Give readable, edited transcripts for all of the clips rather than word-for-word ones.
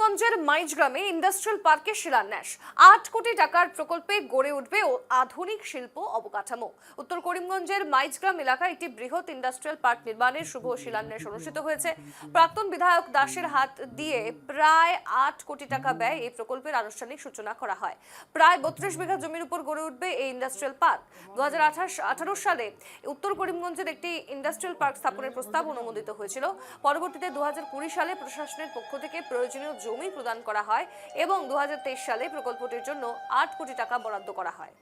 করিমগঞ্জের মাইজগ্রামে industrial পার্কের শিলান্যাস। ৮ কোটি টাকার প্রকল্পে গড়ে উঠবে আধুনিক শিল্প অবকাঠামো। উত্তর করিমগঞ্জের মাইজগ্রাম এলাকায় একটি বৃহৎ ইন্ডাস্ট্রিয়াল পার্ক নির্মাণের শুভ শিলান্যাস অনুষ্ঠিত হয়েছে। প্রাক্তন বিধায়ক দাসের হাত দিয়ে প্রায় ৮ কোটি টাকা ব্যয় এই প্রকল্পের আনুষ্ঠানিক সূচনা করা হয়। প্রায় ৩২ বিঘা জমির উপর গড়ে উঠবে এই ইন্ডাস্ট্রিয়াল পার্ক। ২০১৮ সালে উত্তর করিমগঞ্জের একটি ইন্ডাস্ট্রিয়াল পার্ক স্থাপনের প্রস্তাব অনুমোদিত হয়েছিল। পরবর্তীতে ২০২০ সালে প্রশাসনের পক্ষ থেকে প্রয়োজনীয় জমি প্রদান করা হয় এবং ২০২৩ সালে প্রকল্পটির জন্য ৮ কোটি টাকা বরাদ্দ করা হয়।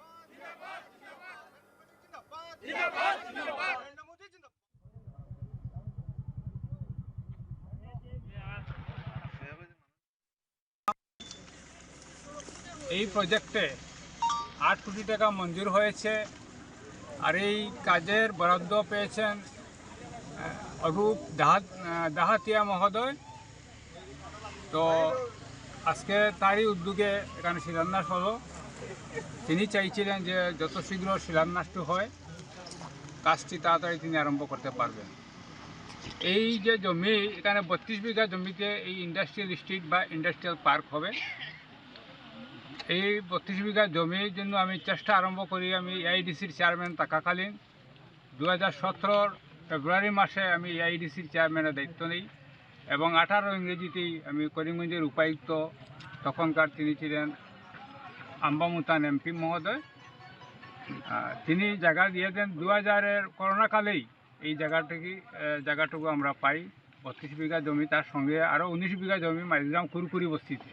এই প্রজেক্টে ৮ কোটি টাকা মঞ্জুর হয়েছে আর এই কাজের বরাদ্দ পেয়েছেন অরূপ দাহাতিয়া মহোদয়। তো আজকে তারই উদ্যোগে এখানে শিলান্যাস হলো। তিনি চাইছিলেন যে যত শীঘ্র শিলান্যাসটি হয় কাজটি তাড়াতাড়ি তিনি আরম্ভ করতে পারবেন। এই যে জমি, এখানে ৩২ বিঘা জমিতে এই ইন্ডাস্ট্রিয়াল স্ট্রিট বা ইন্ডাস্ট্রিয়াল পার্ক হবে। এই ৩২ বিঘা জমির জন্য আমি চেষ্টা আরম্ভ করি। আমি এআইডিসির চেয়ারম্যান থাকাকালীন ২০১৭ ফেব্রুয়ারি মাসে আমি এআইডিসির চেয়ারম্যানের দায়িত্ব নিই এবং ১৮ ইংরেজিতেই আমি করিমগঞ্জের উপায়ুক্ত, তখনকার তিনি ছিলেন আম্বামুতান এমপি মহোদয়। তিনি জায়গা দিয়ে দেন। ২০০০-এর করোনাকালেই এই জায়গাটুকু আমরা পাই। ৩২ বিঘা জমি, তার সঙ্গে আরও ১৯ বিঘা জমি মাইজগ্রাম কুরকুরি বস্তিতে।